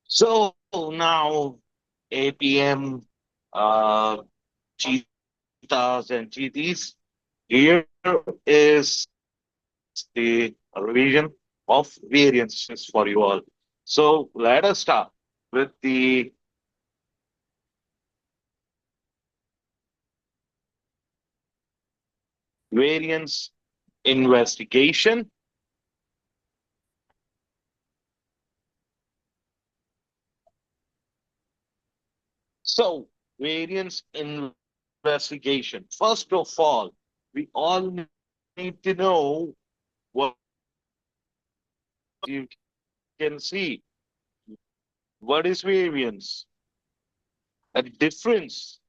So now APM, uh, cheetahs and cheaties, here is the revision of variances for you all. So let us start with the variance investigation. So variance investigation. First of all, we all need to know what you can see. What is variance? A difference,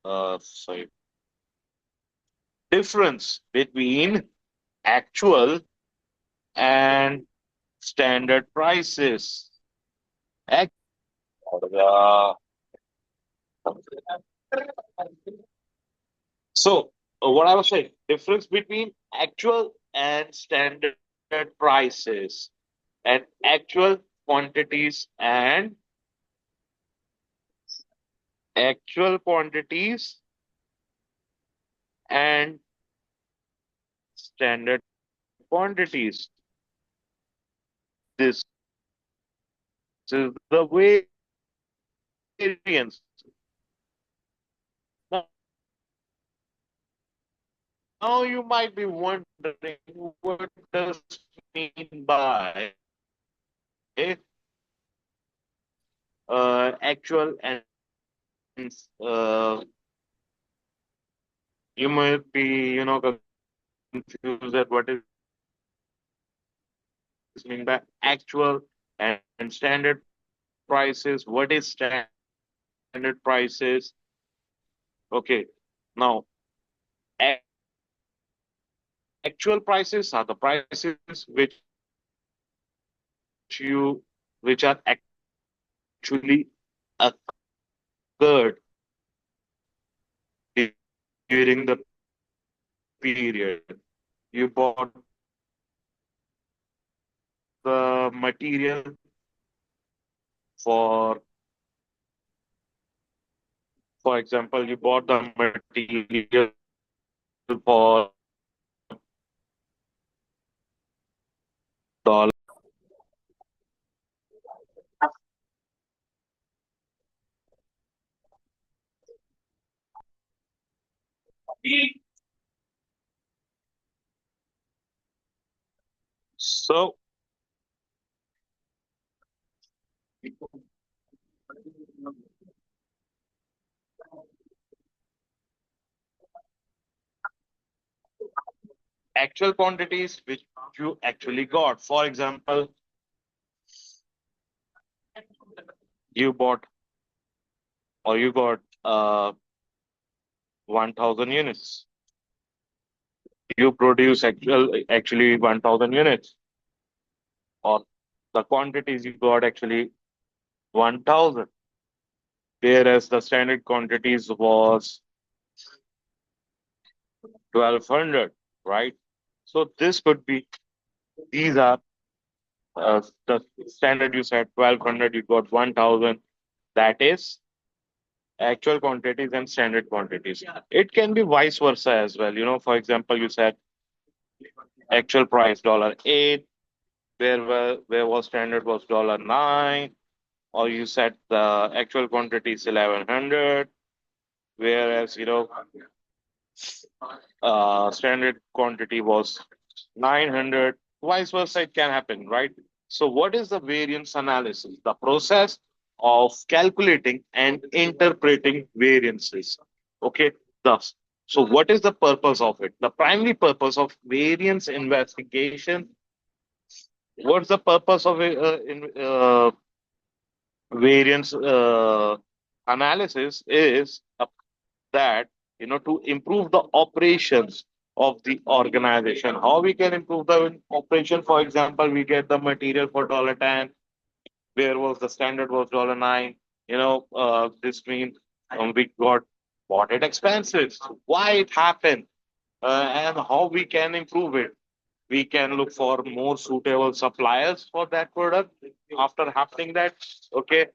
sorry, difference between actual and standard prices. Act- uh, so, what I was saying, difference between actual and standard prices, and actual quantities and actual quantities and standard quantities. This is the variance. Now, now you might be wondering what does mean by actual and uh, you might be confused at what is mean by actual and standard prices. What is standard prices? Okay, now actual prices are the prices you which are actually occurred during the period. You bought the material for for example, you bought the material for dollar. So actual quantities which you actually got. For example, you bought or you got 1,000 units. You produce actually 1,000 units, or the quantities you got actually 1,000, whereas the standard quantities was 1,200, right? So this could be these are the standard you said 1,200, you got 1,000. That is actual quantities and standard quantities. It can be vice versa as well. For example, you said actual price $8, where was standard was $9, or you said the actual quantity is 1,100, whereas standard quantity was 900. Vice versa, it can happen, right? So, what is the variance analysis? The process of calculating and interpreting variances. Okay, thus. So, what is the purpose of it? The primary purpose of variance investigation. What's the purpose of variance analysis is that to improve the operations of the organization. How we can improve the operation? For example, we get the material for $10, where was the standard was $9. This means we got bought it expensive. Why it happened, and how we can improve it. We can look for more suitable suppliers for that product. After happening that, okay,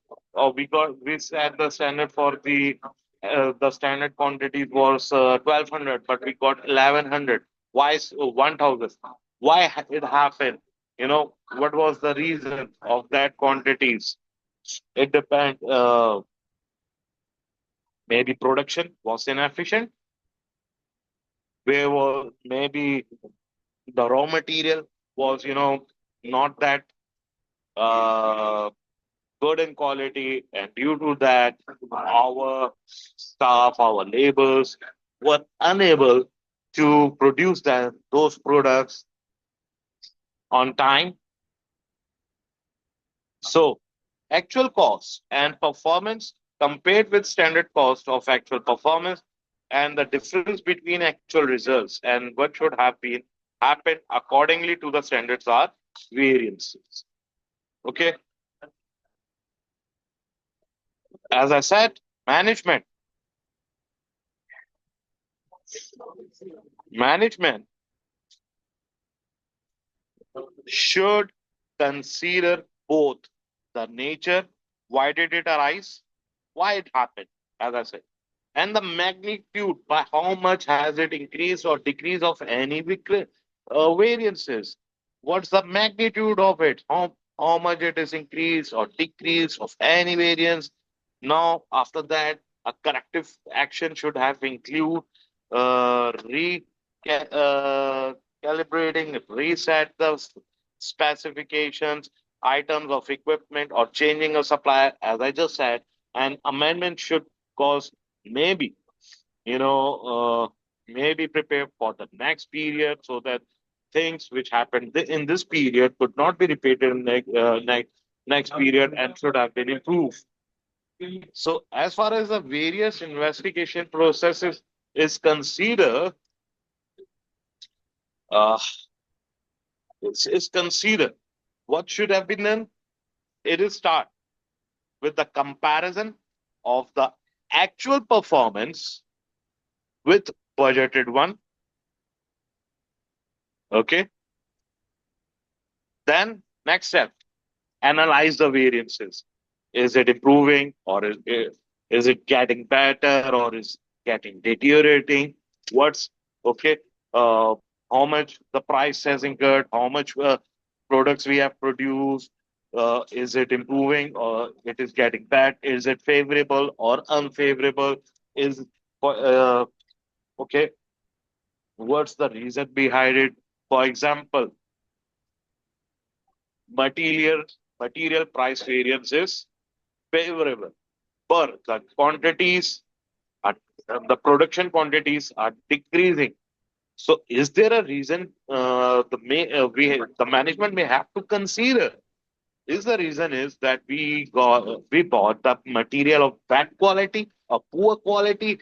we set the standard for the standard quantity was 1200, but we got 1100. Why 1000? Why it happened? What was the reason of that quantities? It depends. Maybe production was inefficient. Where was maybe the raw material was not that uh, good in quality, and due to that, our staff, our laborers were unable to produce those products on time. So, actual cost and performance compared with standard cost of actual performance, and the difference between actual results and what should have been happened accordingly to the standards are variances. Okay, as I said, management. Management should consider both the nature, why did it arise, why it happened, as I said, and the magnitude, by how much has it increased or decreased of any variances. What's the magnitude of it? How much it is increased or decreased of any variance. Now, after that, a corrective action should have include re calibrating, reset the specifications, items of equipment, or changing a supplier, as I just said. An amendment should cause maybe, you know, maybe prepare for the next period so that things which happened in this period could not be repeated in next period and should have been improved. So, as far as the various investigation processes is considered, uh, is considered. What should have been done? It is start with the comparison of the actual performance with budgeted one. Okay. Then next step, analyze the variances. Is it improving, or is it getting better, or is getting deteriorating? What's okay? Uh, how much the price has incurred? How much products we have produced? Is it improving, or it is getting bad? Is it favorable or unfavorable? Is uh, okay? What's the reason behind it? For example, material material price variance is favorable, but the quantities are the production quantities are decreasing. So, is there a reason the management may have to consider? Is the reason is that we bought the material of bad quality, or poor quality.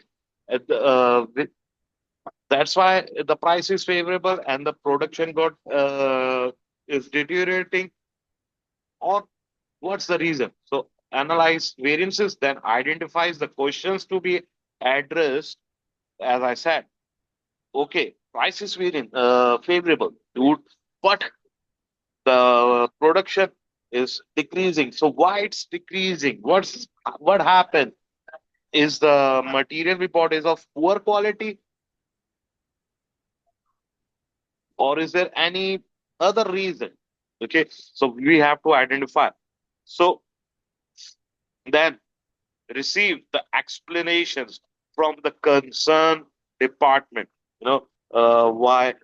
That's why the price is favorable and the production got is deteriorating, or what's the reason? So analyze variances, then identifies the questions to be addressed. As I said, okay, price is favorable, dude, but the production is decreasing. So why it's decreasing? What happened? Is the material we bought is of poor quality, or is there any other reason? Okay, so we have to identify. So then receive the explanations from the concerned department. Why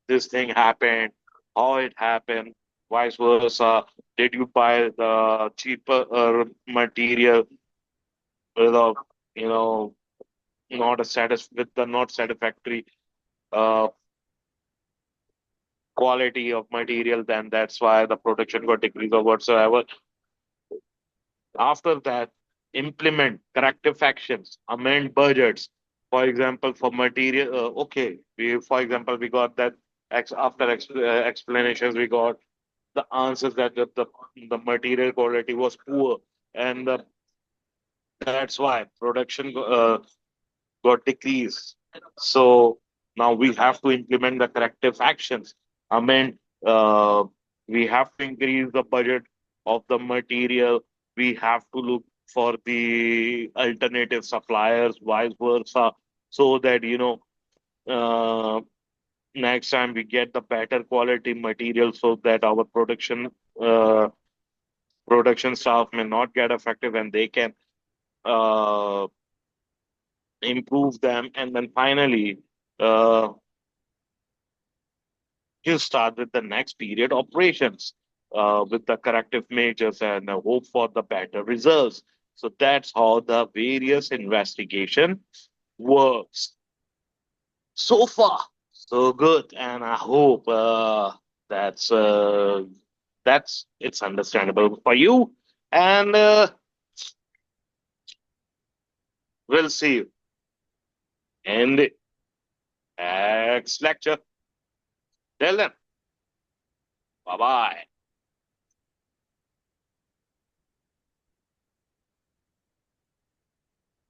this thing happened, how it happened, vice versa. Did you buy the cheaper material without, you know, not a with the not satisfactory uh, quality of material? Then that's why the production got decreased or whatsoever. After that, implement corrective actions, amend budgets. For example, for material, okay, for example, we got that after explanations, we got the answers that the material quality was poor, and that's why production got decreased. So now we have to implement the corrective actions. I mean, uh, we have to increase the budget of the material. We have to look for the alternative suppliers, vice versa, so that, uh, next time we get the better quality material, so that our uh, production staff may not get affected and they can uh, improve them. And then finally, uh, you start with the next period operations with the corrective measures and hope for the better results. So that's how the various investigation works. So far, so good, and I hope that's uh, that's it's understandable for you. And we'll see you in the next lecture. Till then, bye bye.